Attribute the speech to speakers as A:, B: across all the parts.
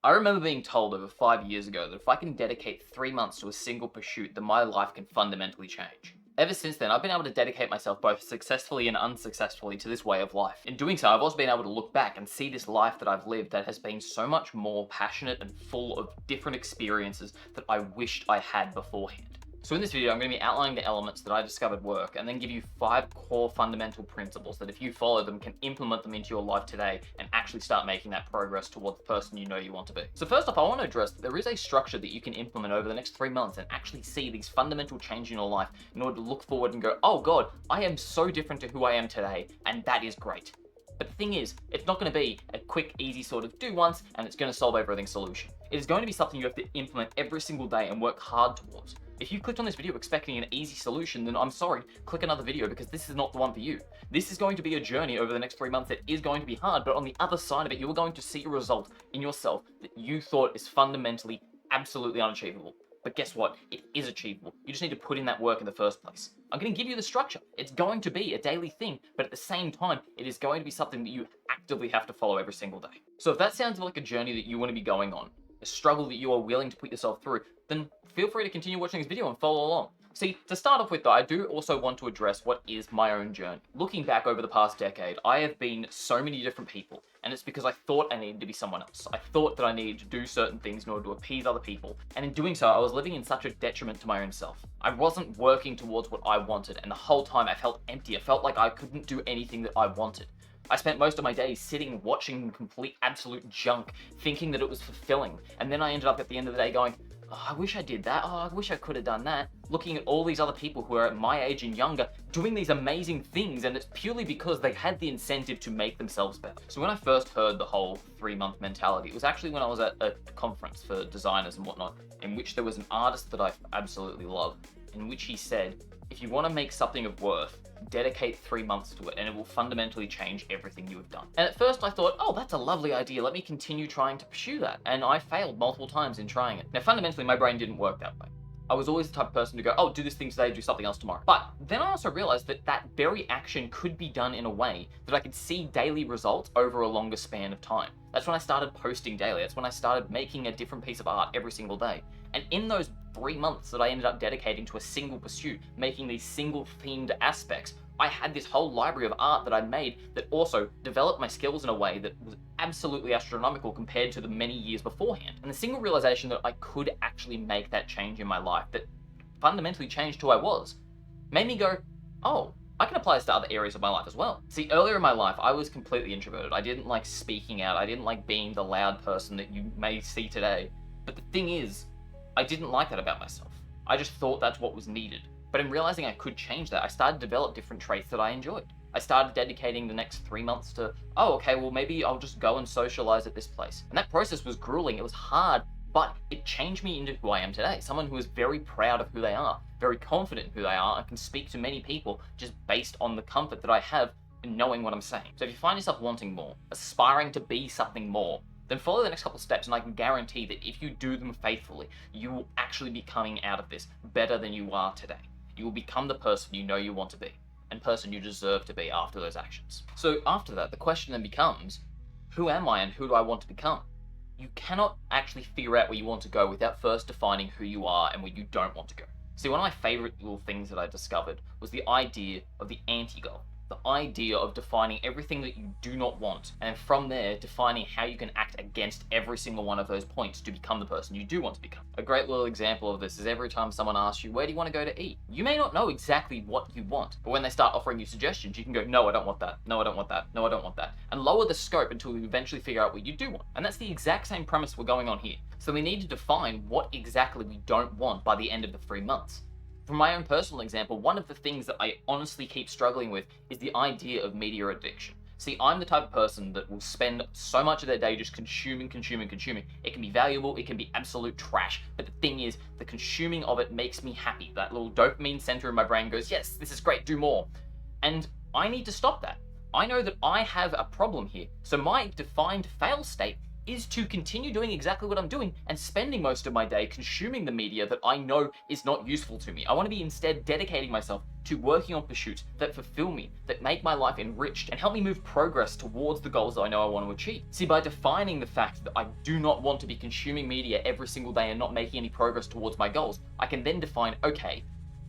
A: I remember being told over 5 years ago that if I can dedicate 3 months to a single pursuit, then my life can fundamentally change. Ever since then, I've been able to dedicate myself both successfully and unsuccessfully to this way of life. In doing so, I've also been able to look back and see this life that I've lived that has been so much more passionate and full of different experiences that I wished I had beforehand. So in this video, I'm going to be outlining the elements that I discovered work and then give you 5 core fundamental principles that if you follow them can implement them into your life today and actually start making that progress towards the person you know you want to be. So first off, I want to address that there is a structure that you can implement over the next 3 months and actually see these fundamental changes in your life in order to look forward and go, oh God, I am so different to who I am today, and that is great. But the thing is, it's not going to be a quick, easy sort of do once and it's going to solve everything solution. It is going to be something you have to implement every single day and work hard towards. If you clicked on this video expecting an easy solution, then I'm sorry, click another video because this is not the one for you. This is going to be a journey over the next 3 months that is going to be hard, but on the other side of it, you are going to see a result in yourself that you thought is fundamentally absolutely unachievable. But guess what? It is achievable. You just need to put in that work in the first place. I'm going to give you the structure. It's going to be a daily thing, but at the same time, it is going to be something that you actively have to follow every single day. So if that sounds like a journey that you want to be going on, a struggle that you are willing to put yourself through, then feel free to continue watching this video and follow along. See, to start off with though, I do also want to address what is my own journey. Looking back over the past decade, I have been so many different people, and it's because I thought I needed to be someone else. I thought that I needed to do certain things in order to appease other people, and in doing so, I was living in such a detriment to my own self. I wasn't working towards what I wanted, and the whole time I felt empty. I felt like I couldn't do anything that I wanted. I spent most of my days sitting watching complete absolute junk, thinking that it was fulfilling, and then I ended up at the end of the day going, oh, I wish I did that, oh, I wish I could have done that, looking at all these other people who are at my age and younger doing these amazing things, and it's purely because they had the incentive to make themselves better. So when I first heard the whole 3-month mentality, it was actually when I was at a conference for designers and whatnot, in which there was an artist that I absolutely love, in which he said, if you want to make something of worth, dedicate 3 months to it and it will fundamentally change everything you have done. And at first I thought, oh, that's a lovely idea, let me continue trying to pursue that. And I failed multiple times in trying it. Now fundamentally my brain didn't work that way. I was always the type of person to go, oh, do this thing today, do something else tomorrow. But then I also realized that that very action could be done in a way that I could see daily results over a longer span of time. That's when I started posting daily. That's when I started making a different piece of art every single day. And in those 3 months that I ended up dedicating to a single pursuit, making these single themed aspects, I had this whole library of art that I'd made that also developed my skills in a way that was absolutely astronomical compared to the many years beforehand. And the single realization that I could actually make that change in my life that fundamentally changed who I was made me go, oh, I can apply this to other areas of my life as well. See, earlier in my life, I was completely introverted. I didn't like speaking out. I didn't like being the loud person that you may see today. But the thing is, I didn't like that about myself. I just thought that's what was needed. But in realizing I could change that, I started to develop different traits that I enjoyed. I started dedicating the next 3 months to, oh, okay, well, maybe I'll just go and socialize at this place. And that process was grueling. It was hard, but it changed me into who I am today. Someone who is very proud of who they are, very confident in who they are, and can speak to many people just based on the comfort that I have in knowing what I'm saying. So if you find yourself wanting more, aspiring to be something more, then follow the next couple steps, and I can guarantee that if you do them faithfully, you will actually be coming out of this better than you are today. You will become the person you know you want to be, and person you deserve to be after those actions. So after that, the question then becomes, who am I and who do I want to become? You cannot actually figure out where you want to go without first defining who you are and where you don't want to go. See, one of my favorite little things that I discovered was the idea of the anti-goal. The idea of defining everything that you do not want, and from there, defining how you can act against every single one of those points to become the person you do want to become. A great little example of this is every time someone asks you, where do you want to go to eat? You may not know exactly what you want, but when they start offering you suggestions, you can go, no, I don't want that. No, I don't want that. No, I don't want that. And lower the scope until you eventually figure out what you do want. And that's the exact same premise we're going on here. So we need to define what exactly we don't want by the end of the 3 months. From my own personal example, one of the things that I honestly keep struggling with is the idea of media addiction. See, I'm the type of person that will spend so much of their day just consuming. It can be valuable, it can be absolute trash, but the thing is, the consuming of it makes me happy. That little dopamine center in my brain goes, yes, this is great, do more. And I need to stop that. I know that I have a problem here, so my defined fail state is to continue doing exactly what I'm doing and spending most of my day consuming the media that I know is not useful to me. I want to be instead dedicating myself to working on pursuits that fulfill me, that make my life enriched, and help me move progress towards the goals that I know I want to achieve. See, by defining the fact that I do not want to be consuming media every single day and not making any progress towards my goals, I can then define, okay,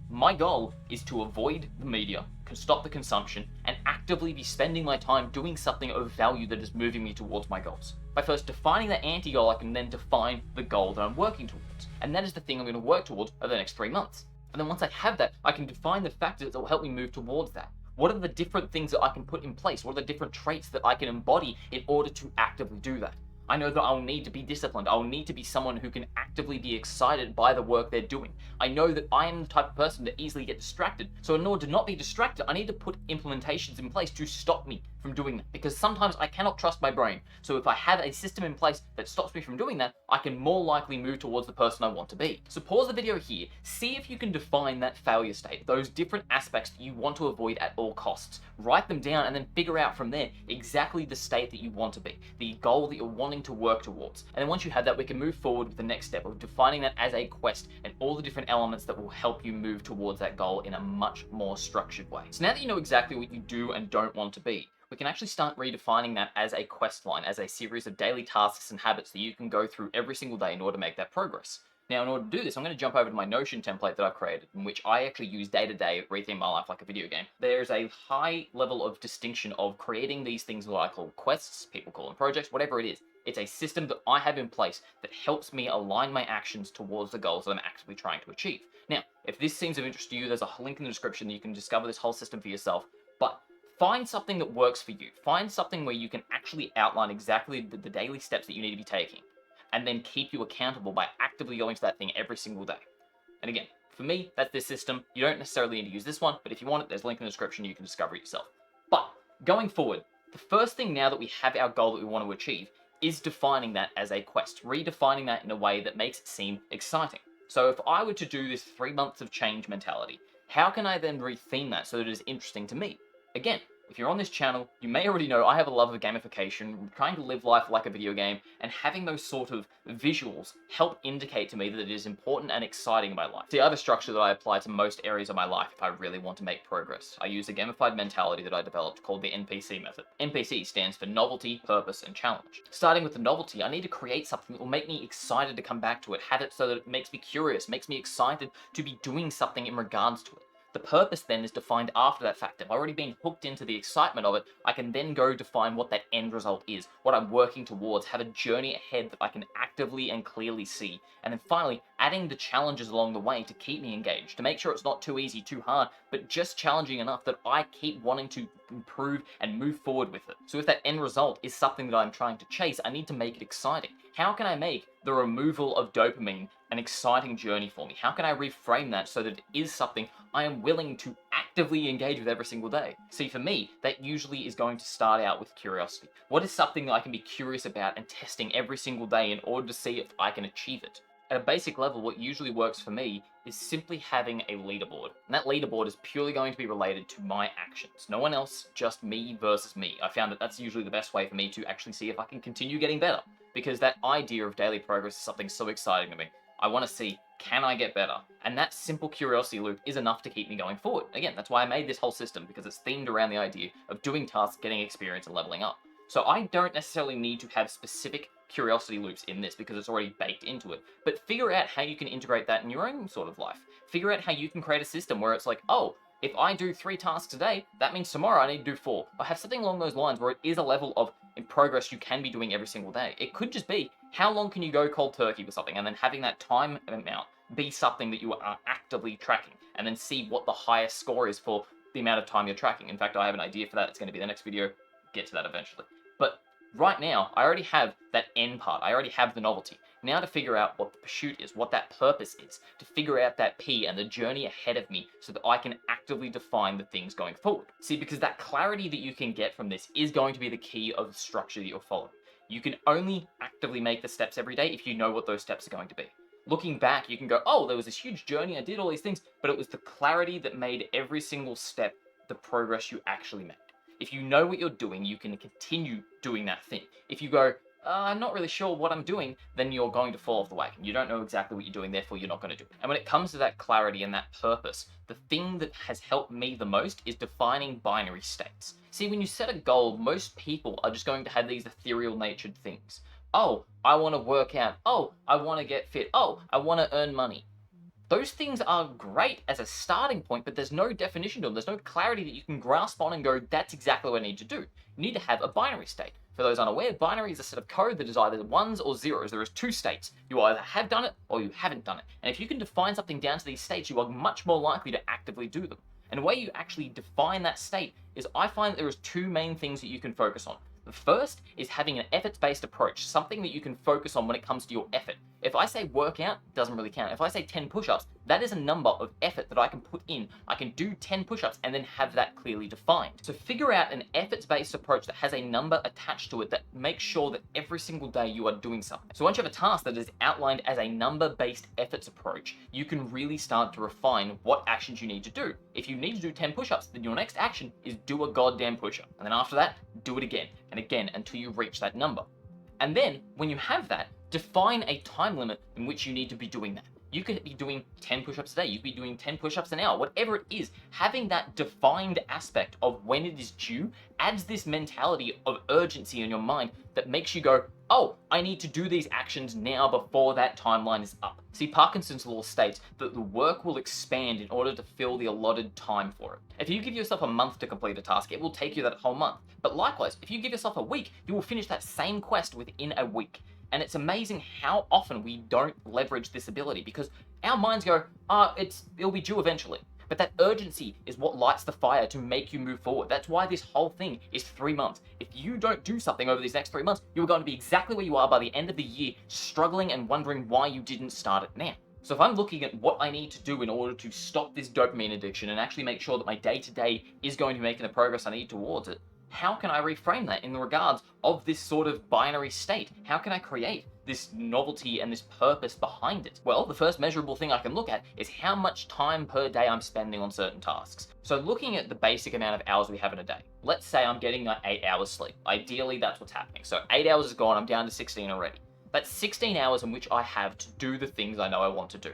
A: my goal is to avoid the media, stop the consumption, and actively be spending my time doing something of value that is moving me towards my goals. By first defining that anti-goal, I can then define the goal that I'm working towards. And that is the thing I'm going to work towards over the next 3 months. And then once I have that, I can define the factors that will help me move towards that. What are the different things that I can put in place? What are the different traits that I can embody in order to actively do that? I know that I'll need to be disciplined. I'll need to be someone who can actively be excited by the work they're doing. I know that I am the type of person to easily get distracted. So in order to not be distracted, I need to put implementations in place to stop me from doing that. Because sometimes I cannot trust my brain. So if I have a system in place that stops me from doing that, I can more likely move towards the person I want to be. So pause the video here, see if you can define that failure state, those different aspects that you want to avoid at all costs. Write them down and then figure out from there exactly the state that you want to be, the goal that you're wanting to work towards. And then once you have that, we can move forward with the next step of defining that as a quest and all the different elements that will help you move towards that goal in a much more structured way. So now that you know exactly what you do and don't want to be, we can actually start redefining that as a quest line, as a series of daily tasks and habits that you can go through every single day in order to make that progress. Now, in order to do this, I'm going to jump over to my Notion template that I've created, in which I actually use day to day, retheme my life like a video game. There's a high level of distinction of creating these things that I call quests, people call them projects, whatever it is. It's a system that I have in place that helps me align my actions towards the goals that I'm actively trying to achieve. Now, if this seems of interest to you, there's a link in the description that you can discover this whole system for yourself. But find something that works for you. Find something where you can actually outline exactly the daily steps that you need to be taking, and then keep you accountable by actively going to that thing every single day. And again, for me, that's this system. You don't necessarily need to use this one, but if you want it, there's a link in the description, you can discover it yourself. But going forward, the first thing now that we have our goal that we want to achieve is defining that as a quest, redefining that in a way that makes it seem exciting. So if I were to do this 3 months of change mentality, how can I then retheme that so that it is interesting to me? Again, if you're on this channel, you may already know I have a love of gamification, trying to live life like a video game, and having those sort of visuals help indicate to me that it is important and exciting in my life. See, I have a structure that I apply to most areas of my life if I really want to make progress. I use a gamified mentality that I developed called the NPC method. NPC stands for novelty, purpose, and challenge. Starting with the novelty, I need to create something that will make me excited to come back to it, have it so that it makes me curious, makes me excited to be doing something in regards to it. The purpose then is defined after that fact. If I've already been hooked into the excitement of it, I can then go define what that end result is, what I'm working towards, have a journey ahead that I can actively and clearly see. And then finally, adding the challenges along the way to keep me engaged, to make sure it's not too easy, too hard, but just challenging enough that I keep wanting to improve and move forward with it. So if that end result is something that I'm trying to chase, I need to make it exciting. How can I make the removal of dopamine an exciting journey for me? How can I reframe that so that it is something I am willing to actively engage with every single day? See, for me, that usually is going to start out with curiosity. What is something that I can be curious about and testing every single day in order to see if I can achieve it? At a basic level, what usually works for me is simply having a leaderboard. And that leaderboard is purely going to be related to my actions. No one else, just me versus me. I found that that's usually the best way for me to actually see if I can continue getting better. Because that idea of daily progress is something so exciting to me. I want to see, can I get better? And that simple curiosity loop is enough to keep me going forward. Again, that's why I made this whole system, because it's themed around the idea of doing tasks, getting experience, and leveling up. So I don't necessarily need to have specific curiosity loops in this because it's already baked into it. But figure out how you can integrate that in your own sort of life. Figure out how you can create a system where it's like, oh, if I do 3 tasks a day, that means tomorrow I need to do 4. Or have something along those lines where it is a level of progress you can be doing every single day. It could just be, how long can you go cold turkey with something, and then having that time amount be something that you are actively tracking, and then see what the highest score is for the amount of time you're tracking. In fact, I have an idea for that. It's going to be the next video. Get to that eventually. But right now, I already have that end part. I already have the novelty. Now to figure out what the pursuit is, what that purpose is, to figure out that P and the journey ahead of me so that I can actively define the things going forward. See, because that clarity that you can get from this is going to be the key of the structure that you're following. You can only actively make the steps every day if you know what those steps are going to be. Looking back, you can go, oh, there was this huge journey, I did all these things, but it was the clarity that made every single step the progress you actually made. If you know what you're doing, you can continue doing that thing. If you go, I'm not really sure what I'm doing, then you're going to fall off the wagon. You don't know exactly what you're doing, therefore you're not going to do it. And when it comes to that clarity and that purpose, the thing that has helped me the most is defining binary states. See, when you set a goal, most people are just going to have these ethereal natured things. Oh, I want to work out. Oh, I want to get fit. Oh, I want to earn money. Those things are great as a starting point, but there's no definition to them. There's no clarity that you can grasp on and go, that's exactly what I need to do. You need to have a binary state. For those unaware, binary is a set of code that is either ones or zeros. There is two states. You either have done it or you haven't done it. And if you can define something down to these states, you are much more likely to actively do them. And the way you actually define that state is I find that there is two main things that you can focus on. The first is having an efforts-based approach, something that you can focus on when it comes to your effort. If I say workout, it doesn't really count. If I say 10 push-ups, that is a number of effort that I can put in. I can do 10 push-ups and then have that clearly defined. So figure out an efforts-based approach that has a number attached to it that makes sure that every single day you are doing something. So once you have a task that is outlined as a number-based efforts approach, you can really start to refine what actions you need to do. If you need to do 10 push-ups, then your next action is do a goddamn push-up. And then after that, do it again and again until you reach that number. And then when you have that, define a time limit in which you need to be doing that. You could be doing 10 push-ups a day, you could be doing 10 push-ups an hour, whatever it is. Having that defined aspect of when it is due adds this mentality of urgency in your mind that makes you go, oh, I need to do these actions now before that timeline is up. See, Parkinson's law states that the work will expand in order to fill the allotted time for it. If you give yourself a month to complete a task, it will take you that whole month. But likewise, if you give yourself a week, you will finish that same quest within a week. And it's amazing how often we don't leverage this ability because our minds go, it'll be due eventually. But that urgency is what lights the fire to make you move forward. That's why this whole thing is 3 months. If you don't do something over these next 3 months, you're going to be exactly where you are by the end of the year, struggling and wondering why you didn't start it now. So if I'm looking at what I need to do in order to stop this dopamine addiction and actually make sure that my day-to-day is going to be making the progress I need towards it, how can I reframe that in the regards of this sort of binary state? How can I create this novelty and this purpose behind it? Well, the first measurable thing I can look at is how much time per day I'm spending on certain tasks. So looking at the basic amount of hours we have in a day, let's say I'm getting 8 hours sleep. Ideally, that's what's happening. So 8 hours is gone, I'm down to 16 already. That's 16 hours in which I have to do the things I know I want to do.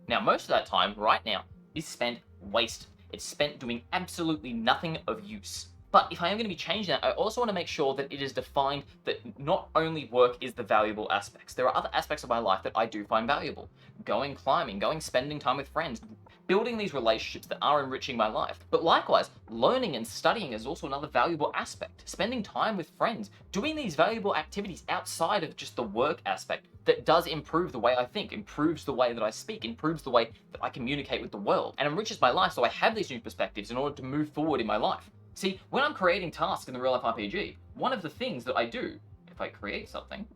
A: Now, most of that time right now is spent wasted. It's spent doing absolutely nothing of use. But if I am going to be changing that, I also want to make sure that it is defined that not only work is the valuable aspects. There are other aspects of my life that I do find valuable. Going climbing, spending time with friends, building these relationships that are enriching my life. But likewise, learning and studying is also another valuable aspect. Spending time with friends, doing these valuable activities outside of just the work aspect that does improve the way I think, improves the way that I speak, improves the way that I communicate with the world, and enriches my life so I have these new perspectives in order to move forward in my life. See, when I'm creating tasks in the real life RPG, one of the things that I do, if I create something,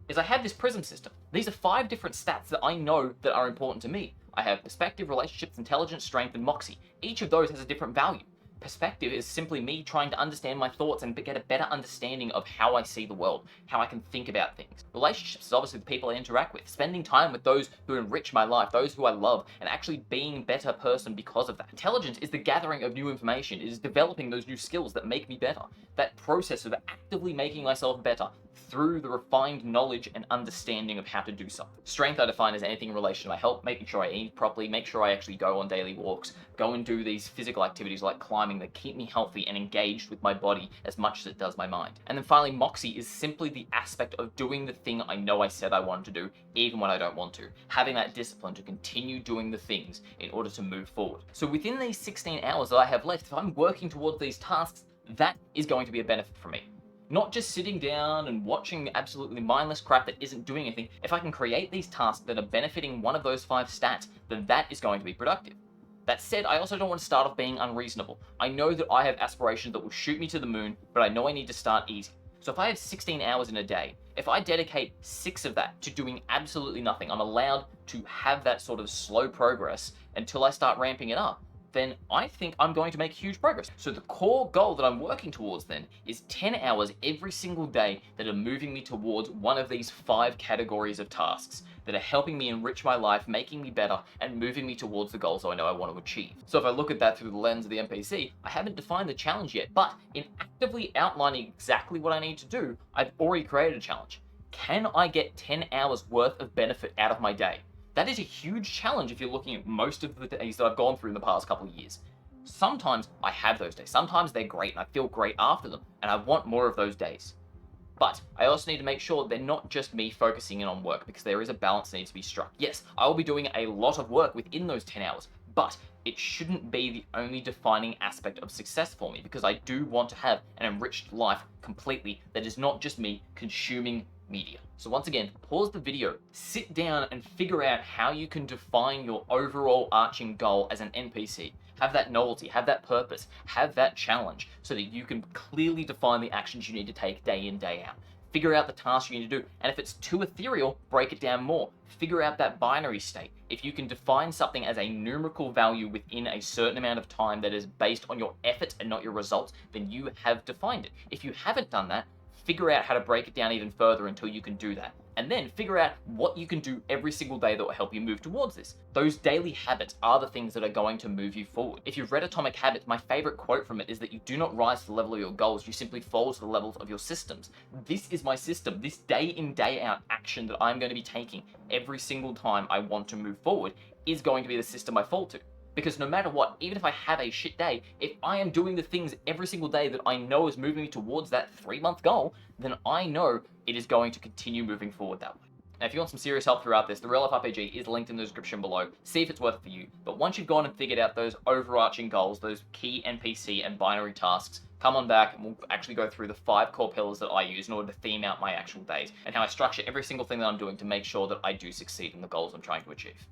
A: is I have this prism system. These are 5 different stats that I know that are important to me. I have perspective, relationships, intelligence, strength, and moxie. Each of those has a different value. Perspective is simply me trying to understand my thoughts and get a better understanding of how I see the world, how I can think about things. Relationships is obviously the people I interact with, spending time with those who enrich my life, those who I love, and actually being a better person because of that. Intelligence is the gathering of new information. It is developing those new skills that make me better. That process of actively making myself better through the refined knowledge and understanding of how to do something. Strength I define as anything in relation to my health, making sure I eat properly, make sure I actually go on daily walks, go and do these physical activities like climbing that keep me healthy and engaged with my body as much as it does my mind. And then finally, moxie is simply the aspect of doing the thing I know I said I wanted to do, even when I don't want to. Having that discipline to continue doing the things in order to move forward. So within these 16 hours that I have left, if I'm working towards these tasks, that is going to be a benefit for me. Not just sitting down and watching absolutely mindless crap that isn't doing anything. If I can create these tasks that are benefiting one of those 5 stats, then that is going to be productive. That said, I also don't want to start off being unreasonable. I know that I have aspirations that will shoot me to the moon, but I know I need to start easy. So if I have 16 hours in a day, if I dedicate 6 of that to doing absolutely nothing, I'm allowed to have that sort of slow progress until I start ramping it up. then I think I'm going to make huge progress. So the core goal that I'm working towards then is 10 hours every single day that are moving me towards one of these 5 categories of tasks that are helping me enrich my life, making me better, and moving me towards the goals I know I want to achieve. So if I look at that through the lens of the NPC, I haven't defined the challenge yet, but in actively outlining exactly what I need to do, I've already created a challenge. Can I get 10 hours worth of benefit out of my day? That is a huge challenge if you're looking at most of the days that I've gone through in the past couple of years. Sometimes I have those days. Sometimes they're great and I feel great after them, and I want more of those days. But I also need to make sure they're not just me focusing in on work, because there is a balance that needs to be struck. Yes, I will be doing a lot of work within those 10 hours, but it shouldn't be the only defining aspect of success for me, because I do want to have an enriched life completely that is not just me consuming media. So once again, pause the video, sit down and figure out how you can define your overall arching goal as an NPC. Have that novelty, have that purpose, have that challenge so that you can clearly define the actions you need to take day in, day out. Figure out the tasks you need to do, and if it's too ethereal, break it down more. Figure out that binary state. If you can define something as a numerical value within a certain amount of time that is based on your effort and not your results, then you have defined it. If you haven't done that, figure out how to break it down even further until you can do that. And then figure out what you can do every single day that will help you move towards this. Those daily habits are the things that are going to move you forward. If you've read Atomic Habits, my favorite quote from it is that you do not rise to the level of your goals, you simply fall to the levels of your systems. This is my system. This day in, day out action that I'm going to be taking every single time I want to move forward is going to be the system I fall to. Because no matter what, even if I have a shit day, if I am doing the things every single day that I know is moving me towards that 3-month goal, then I know it is going to continue moving forward that way. Now, if you want some serious help throughout this, the Real Life RPG is linked in the description below. See if it's worth it for you. But once you've gone and figured out those overarching goals, those key NPC and binary tasks, come on back and we'll actually go through the 5 core pillars that I use in order to theme out my actual days and how I structure every single thing that I'm doing to make sure that I do succeed in the goals I'm trying to achieve.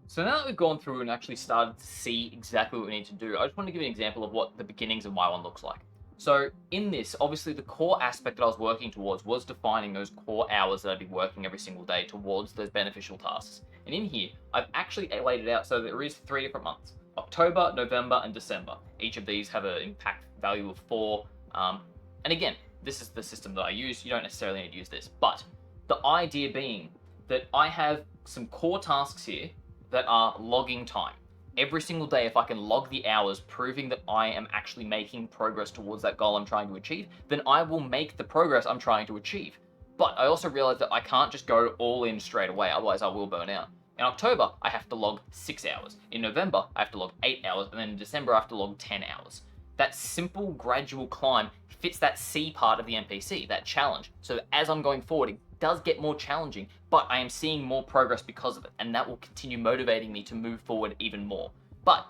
A: So now that we've gone through and actually started to see exactly what we need to do, I just want to give you an example of what the beginnings of my one looks like. So in this, obviously the core aspect that I was working towards was defining those core hours that I'd be working every single day towards those beneficial tasks. And in here, I've actually laid it out so there is 3 different months: October, November, and December. Each of these have an impact value of 4. And again, this is the system that I use. You don't necessarily need to use this, but the idea being that I have some core tasks here that are logging time. Every single day, if I can log the hours, proving that I am actually making progress towards that goal I'm trying to achieve, then I will make the progress I'm trying to achieve. But I also realize that I can't just go all in straight away, otherwise I will burn out. In October, I have to log 6 hours. In November, I have to log 8 hours, and then in December, I have to log 10 hours. That simple, gradual climb fits that C part of the NPC, that challenge. So that as I'm going forward, it does get more challenging, but I am seeing more progress because of it, and that will continue motivating me to move forward even more. But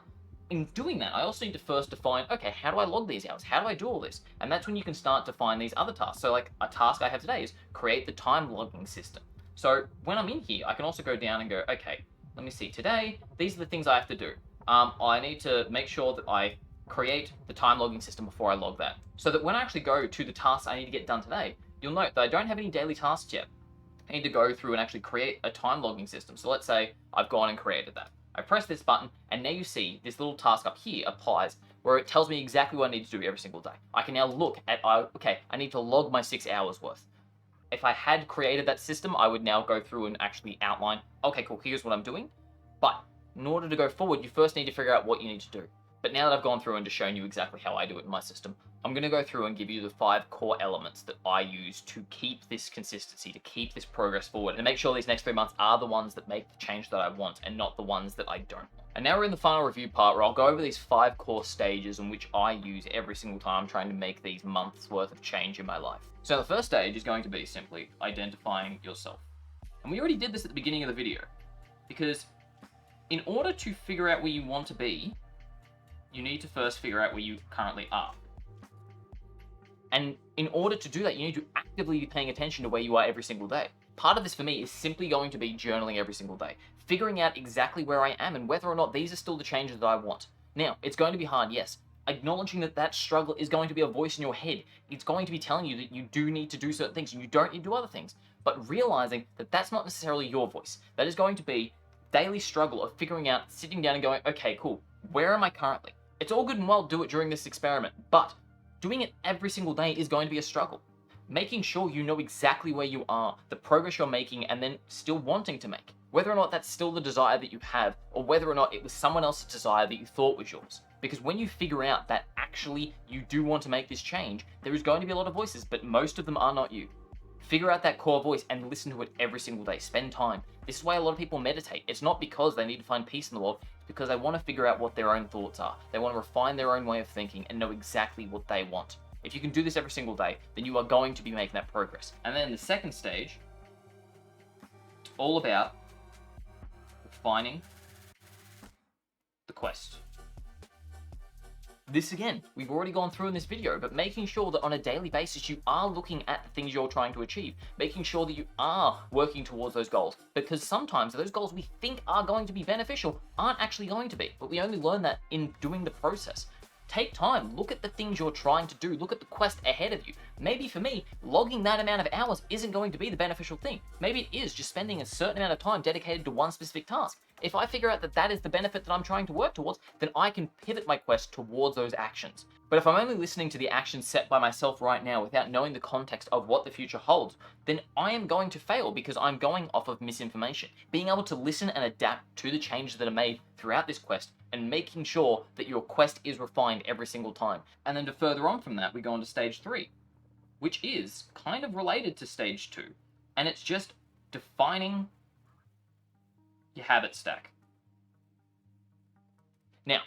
A: in doing that, I also need to first define, okay, how do I log these hours? How do I do all this? And that's when you can start to find these other tasks. So like a task I have today is create the time logging system. So when I'm in here, I can also go down and go, okay, let me see, today, these are the things I have to do. I need to make sure that I create the time logging system before I log that. So that when I actually go to the tasks I need to get done today, you'll note that I don't have any daily tasks yet. I need to go through and actually create a time logging system. So let's say I've gone and created that. I press this button, and now you see this little task up here applies, where it tells me exactly what I need to do every single day. I can now look at, okay, I need to log my 6 hours worth. If I had created that system, I would now go through and actually outline, okay, cool, here's what I'm doing. But in order to go forward, you first need to figure out what you need to do. But now that I've gone through and just shown you exactly how I do it in my system, I'm going to go through and give you the 5 core elements that I use to keep this consistency, to keep this progress forward, and make sure these next 3 months are the ones that make the change that I want and not the ones that I don't want. And now we're in the final review part where I'll go over these 5 core stages in which I use every single time I'm trying to make these months worth of change in my life. So the first stage is going to be simply identifying yourself. And we already did this at the beginning of the video, because in order to figure out where you want to be, you need to first figure out where you currently are. And in order to do that, you need to actively be paying attention to where you are every single day. Part of this for me is simply going to be journaling every single day, figuring out exactly where I am and whether or not these are still the changes that I want. Now, it's going to be hard, yes. Acknowledging that that struggle is going to be a voice in your head. It's going to be telling you that you do need to do certain things and you don't need to do other things. But realizing that that's not necessarily your voice. That is going to be daily struggle of figuring out, sitting down and going, okay, cool. Where am I currently? It's all good and well do it during this experiment, but doing it every single day is going to be a struggle. Making sure you know exactly where you are, the progress you're making, and then still wanting to make. Whether or not that's still the desire that you have, or whether or not it was someone else's desire that you thought was yours. Because when you figure out that actually you do want to make this change, there is going to be a lot of voices, but most of them are not you. Figure out that core voice and listen to it every single day. Spend time. This is why a lot of people meditate. It's not because they need to find peace in the world, it's because they want to figure out what their own thoughts are. They want to refine their own way of thinking and know exactly what they want. If you can do this every single day, then you are going to be making that progress. And then the second stage, it's all about refining the quest. This again, we've already gone through in this video, but making sure that on a daily basis you are looking at the things you're trying to achieve, making sure that you are working towards those goals, because sometimes those goals we think are going to be beneficial aren't actually going to be, but we only learn that in doing the process. Take time, look at the things you're trying to do, look at the quest ahead of you. Maybe for me, logging that amount of hours isn't going to be the beneficial thing. Maybe it is just spending a certain amount of time dedicated to one specific task. If I figure out that that is the benefit that I'm trying to work towards, then I can pivot my quest towards those actions. But if I'm only listening to the actions set by myself right now without knowing the context of what the future holds, then I am going to fail because I'm going off of misinformation. Being able to listen and adapt to the changes that are made throughout this quest and making sure that your quest is refined every single time. And then to further on from that, we go on to stage 3, which is kind of related to stage 2. And it's just defining your habit stack. Now,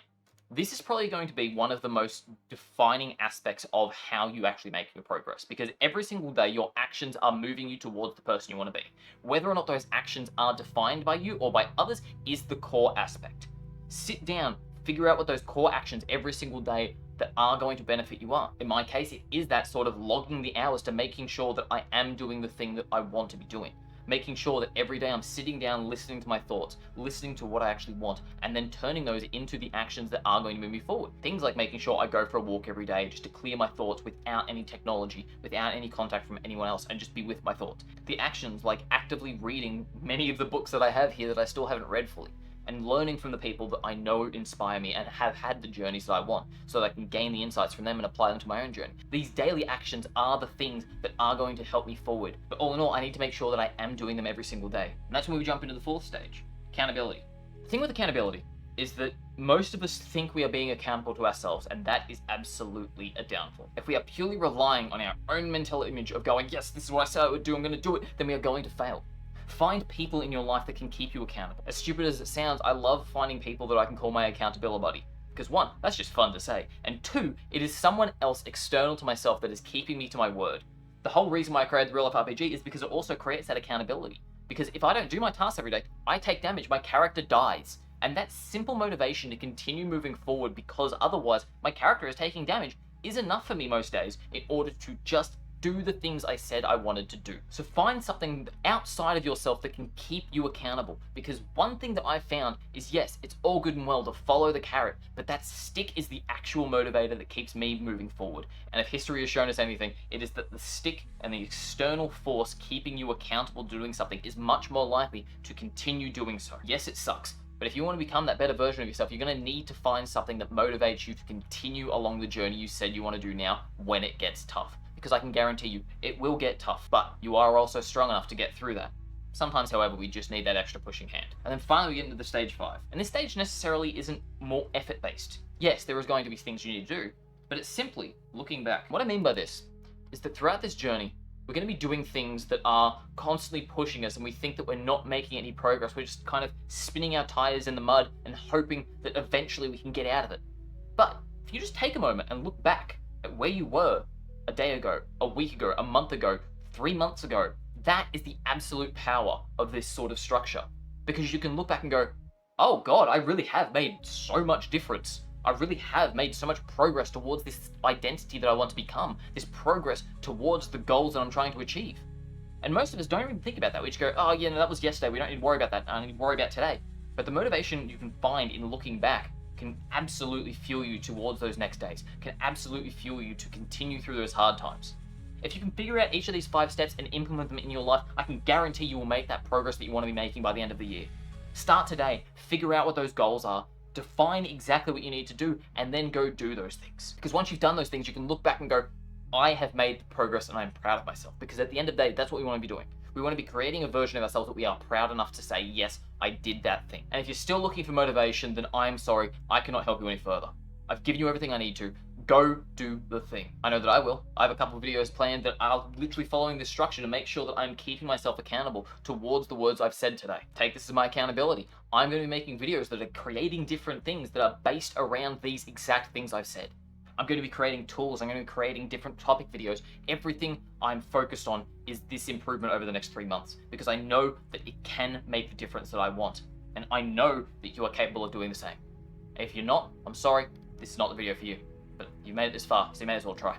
A: this is probably going to be one of the most defining aspects of how you actually make your progress, because every single day your actions are moving you towards the person you want to be. Whether or not those actions are defined by you or by others is the core aspect. Sit down, figure out what those core actions every single day that are going to benefit you are. In my case, it is that sort of logging the hours to making sure that I am doing the thing that I want to be doing. Making sure that every day I'm sitting down, listening to my thoughts, listening to what I actually want, and then turning those into the actions that are going to move me forward. Things like making sure I go for a walk every day just to clear my thoughts without any technology, without any contact from anyone else, and just be with my thoughts. The actions like actively reading many of the books that I have here that I still haven't read fully, and learning from the people that I know inspire me and have had the journeys that I want, so that I can gain the insights from them and apply them to my own journey. These daily actions are the things that are going to help me forward. But all in all, I need to make sure that I am doing them every single day. And that's when we jump into the fourth stage, accountability. The thing with accountability is that most of us think we are being accountable to ourselves, and that is absolutely a downfall. If we are purely relying on our own mental image of going, yes, this is what I said I would do, I'm going to do it, then we are going to fail. Find people in your life that can keep you accountable. As stupid as it sounds, I love finding people that I can call my accountability buddy. Because 1, that's just fun to say, and 2, it is someone else external to myself that is keeping me to my word. The whole reason why I created the Real Life RPG is because it also creates that accountability. Because if I don't do my tasks every day, I take damage, my character dies. And that simple motivation to continue moving forward, because otherwise my character is taking damage, is enough for me most days in order to just do the things I said I wanted to do. So find something outside of yourself that can keep you accountable. Because one thing that I've found is, yes, it's all good and well to follow the carrot, but that stick is the actual motivator that keeps me moving forward. And if history has shown us anything, it is that the stick and the external force keeping you accountable to doing something is much more likely to continue doing so. Yes, it sucks, but if you want to become that better version of yourself, you're going to need to find something that motivates you to continue along the journey you said you want to do now when it gets tough. Because I can guarantee you, it will get tough, but you are also strong enough to get through that. Sometimes, however, we just need that extra pushing hand. And then finally we get into the stage 5. And this stage necessarily isn't more effort-based. Yes, there is going to be things you need to do, but it's simply looking back. What I mean by this is that throughout this journey, we're going to be doing things that are constantly pushing us and we think that we're not making any progress. We're just kind of spinning our tires in the mud and hoping that eventually we can get out of it. But if you just take a moment and look back at where you were a day ago, a week ago, a month ago, 3 months ago, that is the absolute power of this sort of structure. Because you can look back and go, oh God, I really have made so much difference. I really have made so much progress towards this identity that I want to become, this progress towards the goals that I'm trying to achieve. And most of us don't even think about that. We just go, oh yeah, no, that was yesterday. We don't need to worry about that. I need to worry about today. But the motivation you can find in looking back can absolutely fuel you towards those next days, can absolutely fuel you to continue through those hard times. If you can figure out each of these 5 steps and implement them in your life, I can guarantee you will make that progress that you want to be making by the end of the year. Start today, figure out what those goals are, Define exactly what you need to do and then go do those things. Because once you've done those things, you can look back and go, I have made progress and I'm proud of myself. Because at the end of the day, that's what we want to be doing. We want to be creating a version of ourselves that we are proud enough to say, yes, I did that thing. And if you're still looking for motivation, then I'm sorry, I cannot help you any further. I've given you everything I need to. Go do the thing. I know that I will. I have a couple of videos planned that are literally following this structure to make sure that I'm keeping myself accountable towards the words I've said today. Take this as my accountability. I'm going to be making videos that are creating different things that are based around these exact things I've said. I'm going to be creating tools. I'm going to be creating different topic videos. Everything I'm focused on is this improvement over the next 3 months because I know that it can make the difference that I want. And I know that you are capable of doing the same. If you're not, I'm sorry, this is not the video for you. But you made it this far, so you may as well try.